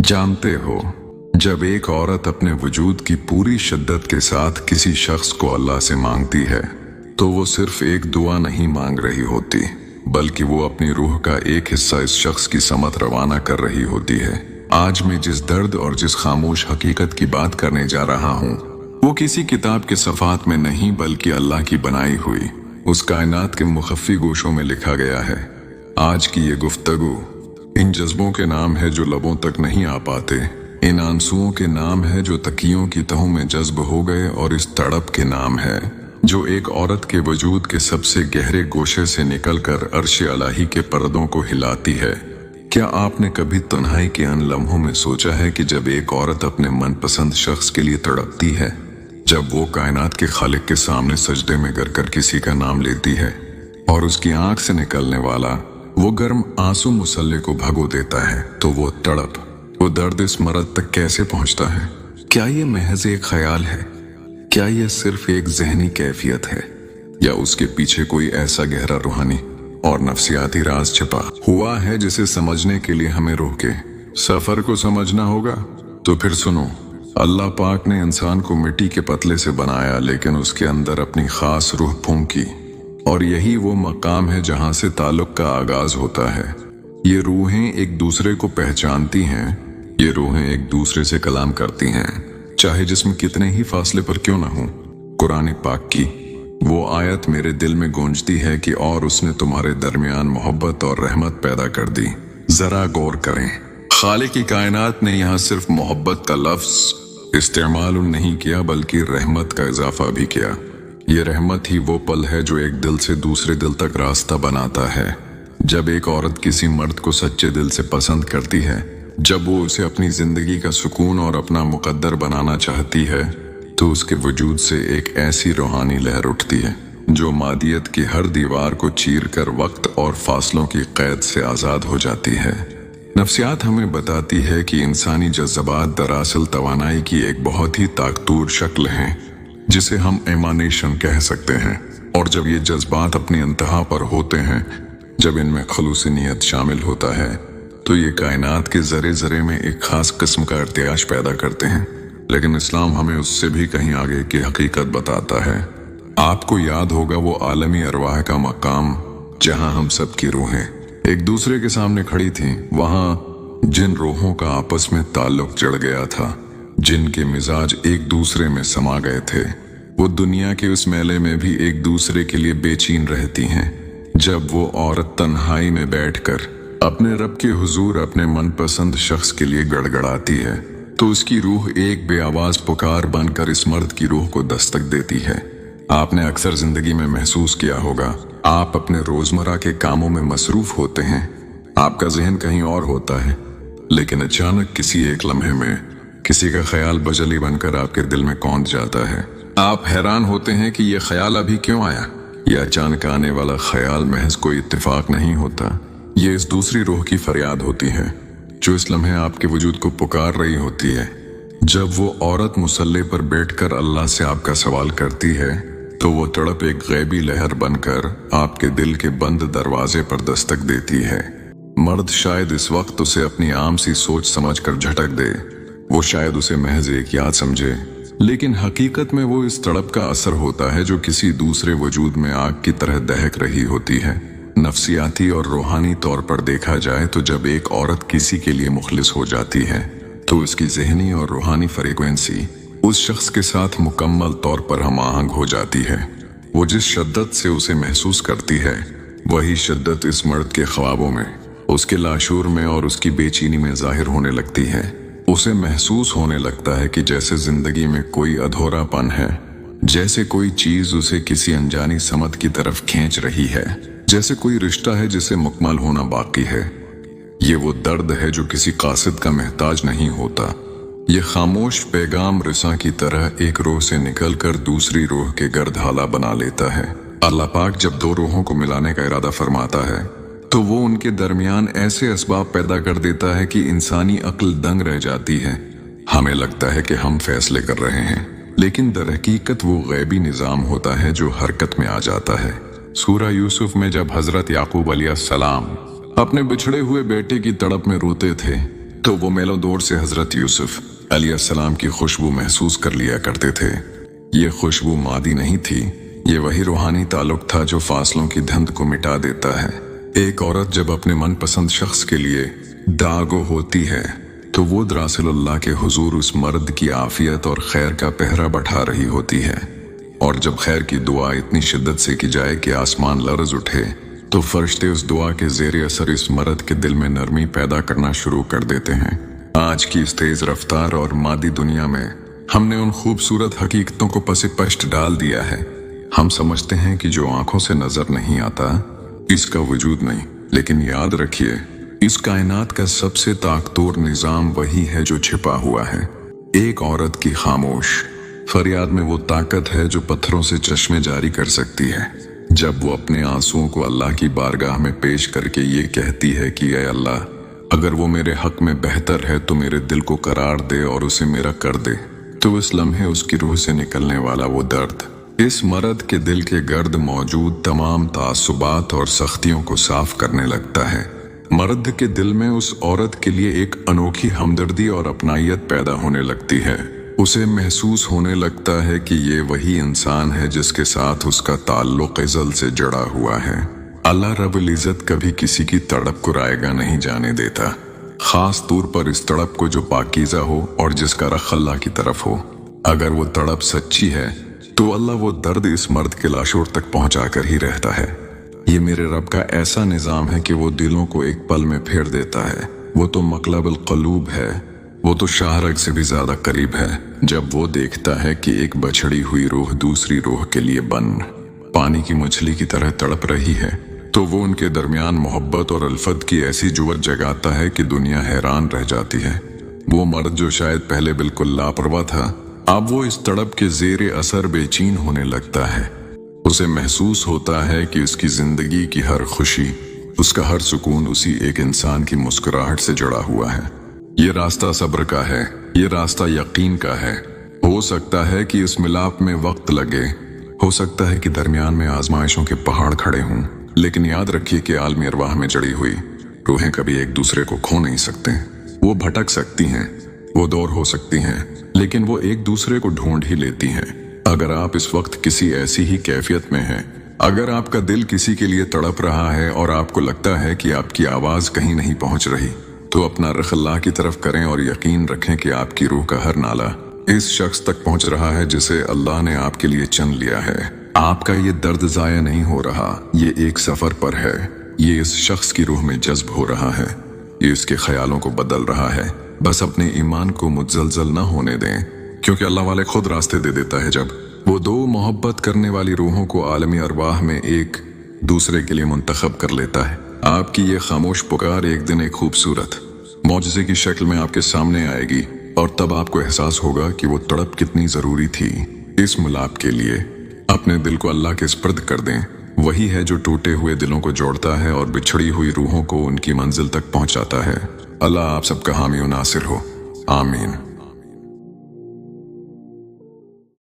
जानते हो, जब एक औरत अपने वजूद की पूरी शिद्दत के साथ किसी शख्स को अल्लाह से मांगती है तो वो सिर्फ एक दुआ नहीं मांग रही होती, बल्कि वो अपनी रूह का एक हिस्सा इस शख्स की समत रवाना कर रही होती है। आज मैं जिस दर्द और जिस खामोश हकीकत की बात करने जा रहा हूँ वो किसी किताब के सफ़ात में नहीं बल्कि अल्लाह की बनाई हुई उस कायनात के मुखफ़ी गोशों में लिखा गया है। आज की ये गुफ्तगू इन जज्बों के नाम है जो लबों तक नहीं आ पाते, इन आंसुओं के नाम है जो तकियों की तहों में जज्ब हो गए, और इस तड़प के नाम है जो एक औरत के वजूद के सबसे गहरे गोशे से निकलकर अर्श अलाही के पर्दों को हिलाती है। क्या आपने कभी तन्हाई के अन लम्हों में सोचा है कि जब एक औरत अपने मनपसंद शख्स के लिए तड़पती है, जब वो कायनात के खालिक के सामने सजदे में गिर कर किसी का नाम लेती है और उसकी आंख से निकलने वाला वो गर्म आंसू मुसल्ले को भगो देता है, तो वो तड़प, वो दर्द इस मर्द तक कैसे पहुंचता है? क्या ये महज एक ख्याल है? क्या ये सिर्फ एक जहनी कैफियत है, या उसके पीछे कोई ऐसा गहरा रूहानी और नफ्सियाती राज छिपा हुआ है जिसे समझने के लिए हमें रोके सफर को समझना होगा? तो फिर सुनो, अल्लाह पाक ने इंसान को मिट्टी के पतले से बनाया, लेकिन उसके अंदर अपनी खास रूह फूंकी, और यही वो मकाम है जहां से ताल्लुक का आगाज होता है। ये रूहें एक दूसरे को पहचानती हैं, ये रूहें एक दूसरे से कलाम करती हैं, चाहे जिस्म कितने ही फासले पर क्यों ना हो। कुरान पाक की वो आयत मेरे दिल में गूंजती है कि और उसने तुम्हारे दरमियान मोहब्बत और रहमत पैदा कर दी। जरा गौर करें, खालिक की कायनात ने यहाँ सिर्फ मोहब्बत का लफ्ज इस्तेमाल नहीं किया बल्कि रहमत का इजाफा भी किया। ये रहमत ही वो पल है जो एक दिल से दूसरे दिल तक रास्ता बनाता है। जब एक औरत किसी मर्द को सच्चे दिल से पसंद करती है, जब वो उसे अपनी जिंदगी का सुकून और अपना मुकद्दर बनाना चाहती है, तो उसके वजूद से एक ऐसी रूहानी लहर उठती है जो मादियत की हर दीवार को चीर कर वक्त और फासलों की कैद से आज़ाद हो जाती है। नफ्सियात हमें बताती है कि इंसानी जज्बात दरअसल तवानाई की एक बहुत ही ताकतवर शक्ल है जिसे हम एमानेशन कह सकते हैं, और जब ये जज्बात अपनी इंतहा पर होते हैं, जब इनमें खलूस नियत शामिल होता है, तो ये कायनात के जरे जरे में एक खास किस्म का इर्तियाश पैदा करते हैं। लेकिन इस्लाम हमें उससे भी कहीं आगे की हकीकत बताता है। आपको याद होगा वो आलमी अरवाह का मकाम जहां हम सब की रूहें एक दूसरे के सामने खड़ी थीं, वहां जिन रूहों का आपस में ताल्लुक जड़ गया था, जिनके मिजाज एक दूसरे में समा गए थे, वो दुनिया के उस मेले में भी एक दूसरे के लिए बेचैन रहती हैं। जब वो औरत तन्हाई में बैठकर अपने रब के हुजूर अपने मनपसंद शख्स के लिए गड़गड़ाती है, तो उसकी रूह एक बेआवाज पुकार बनकर इस मर्द की रूह को दस्तक देती है। आपने अक्सर जिंदगी में महसूस किया होगा, आप अपने रोजमर्रा के कामों में मसरूफ होते हैं, आपका जहन कहीं और होता है, लेकिन अचानक किसी एक लम्हे में किसी का ख्याल बजली बनकर आपके दिल में कौंध जाता है। आप हैरान होते हैं कि यह ख्याल अभी क्यों आया। यह अचानक आने वाला ख्याल महज कोई इत्तेफाक नहीं होता, ये इस दूसरी रूह की फरियाद होती है जो इस लम्हे आपके वजूद को पुकार रही होती है। जब वो औरत मुसल्ले पर बैठकर अल्लाह से आपका सवाल करती है, तो वो तड़प एक गैबी लहर बनकर आपके दिल के बंद दरवाजे पर दस्तक देती है। मर्द शायद इस वक्त उसे अपनी आम सी सोच समझकर झटक दे, वो शायद उसे महज एक याद समझे, लेकिन हकीकत में वो इस तड़प का असर होता है जो किसी दूसरे वजूद में आग की तरह दहक रही होती है। नफ्सियाती और रूहानी तौर पर देखा जाए तो जब एक औरत किसी के लिए मुखलिस हो जाती है, तो उसकी जहनी और रूहानी फ्रीक्वेंसी उस शख्स के साथ मुकम्मल तौर पर हम आहंग हो जाती है। वो जिस शिद्दत से उसे महसूस करती है, वही शिद्दत इस मर्द के ख्वाबों में, उसके लाशूर में और उसकी बेचैनी में जाहिर होने लगती है। उसे महसूस होने लगता है कि जैसे जिंदगी में कोई अधूरापन है, जैसे कोई चीज उसे किसी अनजानी समत की तरफ खींच रही है, जैसे कोई रिश्ता है जिसे मुकम्मल होना बाकी है। ये वो दर्द है जो किसी कासिद का महताज नहीं होता। ये खामोश पैगाम रिसा की तरह एक रूह से निकलकर दूसरी रूह के गर्द हाला बना लेता है। अल्लाह पाक जब दो रूहों को मिलाने का इरादा फरमाता है, तो वो उनके दरमियान ऐसे असबाब पैदा कर देता है कि इंसानी अक्ल दंग रह जाती है। हमें लगता है कि हम फैसले कर रहे हैं, लेकिन दरहकीकत वो गैबी निज़ाम होता है जो हरकत में आ जाता है। सूरा यूसुफ में जब हजरत याकूब अलैहिस्सलाम अपने बिछड़े हुए बेटे की तड़प में रोते थे, तो वो मेलों दूर से हजरत यूसुफ अलैहिस्सलाम की खुशबू महसूस कर लिया करते थे। ये खुशबू मादी नहीं थी, ये वही रूहानी ताल्लुक था जो फासलों की धुंध को मिटा देता है। एक औरत जब अपने मनपसंद शख्स के लिए दागो होती है तो वो दरअसल के हुजूर उस मर्द की आफियत और खैर का पहरा बढ़ा रही होती है। और जब खैर की दुआ इतनी शिद्दत से की जाए कि आसमान लर्ज उठे तो फरिश्ते उस दुआ के जेर असर इस मर्द के दिल में नरमी पैदा करना शुरू कर देते हैं। आज की इस तेज रफ्तार और मादी दुनिया में हमने उन खूबसूरत हकीकतों को पसे पश्त डाल दिया है। हम समझते हैं कि जो आंखों से नजर नहीं आता इसका वजूद नहीं, लेकिन याद रखिए इस कायनात का सबसे ताकतवर निजाम वही है जो छिपा हुआ है। एक औरत की खामोश फरियाद में वो ताकत है जो पत्थरों से चश्मे जारी कर सकती है। जब वो अपने आंसुओं को अल्लाह की बारगाह में पेश करके ये कहती है कि ऐ अल्लाह, अगर वो मेरे हक में बेहतर है तो मेरे दिल को करार दे और उसे मेरा कर दे, तो इस लम्हे उसकी रूह से निकलने वाला वो दर्द इस मर्द के दिल के गर्द मौजूद तमाम तासुबात और सख्तियों को साफ करने लगता है। मर्द के दिल में उस औरत के लिए एक अनोखी हमदर्दी और अपनायत पैदा होने लगती है। उसे महसूस होने लगता है कि ये वही इंसान है जिसके साथ उसका ताल्लुक अज़ल से जुड़ा हुआ है। अल्लाह रब्बुल इज़्ज़त कभी किसी की तड़प को रायगा नहीं जाने देता, खास तौर पर इस तड़प को जो पाकीज़ा हो और जिसका रख अल्लाह की तरफ हो। अगर वो तड़प सच्ची है तो अल्लाह वो दर्द इस मर्द के लाशोर तक पहुंचा कर ही रहता है। ये मेरे रब का ऐसा निजाम है कि वो दिलों को एक पल में फेर देता है। वो तो मक़लबुल क़ुलूब है, वो तो शाहरग से भी ज्यादा करीब है। जब वो देखता है कि एक बछड़ी हुई रूह दूसरी रूह के लिए पानी की मछली की तरह तड़प रही है, तो वो उनके दरमियान मोहब्बत और अल्फत की ऐसी जुवत जगाता है कि दुनिया हैरान रह जाती है। वो मर्द जो शायद पहले बिल्कुल लापरवाह था, अब वो इस तड़प के जेरे असर बेचैन होने लगता है। उसे महसूस होता है कि उसकी जिंदगी की हर खुशी, उसका हर सुकून उसी एक इंसान की मुस्कुराहट से जुड़ा हुआ है। ये रास्ता सब्र का है, ये रास्ता यकीन का है। हो सकता है कि इस मिलाप में वक्त लगे, हो सकता है कि दरमियान में आजमाइशों के पहाड़ खड़े हों, लेकिन याद रखिए कि आलमी अरवाह में जड़ी हुई रूहें कभी एक दूसरे को खो नहीं सकते। वो भटक सकती हैं, वो दौर हो सकती हैं, लेकिन वो एक दूसरे को ढूंढ ही लेती हैं। अगर आप इस वक्त किसी ऐसी ही कैफियत में हैं, अगर आपका दिल किसी के लिए तड़प रहा है और आपको लगता है कि आपकी आवाज कहीं नहीं पहुंच रही, तो अपना रुख अल्लाह की तरफ करें और यकीन रखें कि आपकी रूह का हर नाला इस शख्स तक पहुंच रहा है जिसे अल्लाह ने आपके लिए चुन लिया है। आपका ये दर्द जाया नहीं हो रहा, ये एक सफर पर है। ये इस शख्स की रूह में जज्ब हो रहा है, ये इसके ख्यालों को बदल रहा है। बस अपने ईमान को मुतजलजल न होने दें, क्योंकि अल्लाह वाले खुद रास्ते दे देता है। जब वो दो मोहब्बत करने वाली रूहों को आलमी अरवाह में एक दूसरे के लिए मुंतखब कर लेता है, आपकी ये खामोश पुकार एक दिन एक खूबसूरत मौजज़े की शक्ल में आपके सामने आएगी, और तब आपको एहसास होगा कि वो तड़प कितनी जरूरी थी। इस मिलाप के लिए अपने दिल को अल्लाह के स्पर्द कर दें। वही है जो टूटे हुए दिलों को जोड़ता है और बिछड़ी हुई रूहों को उनकी मंजिल तक पहुंचाता है। अल्लाह आप सबका हामी और नासिर हो। आमीन।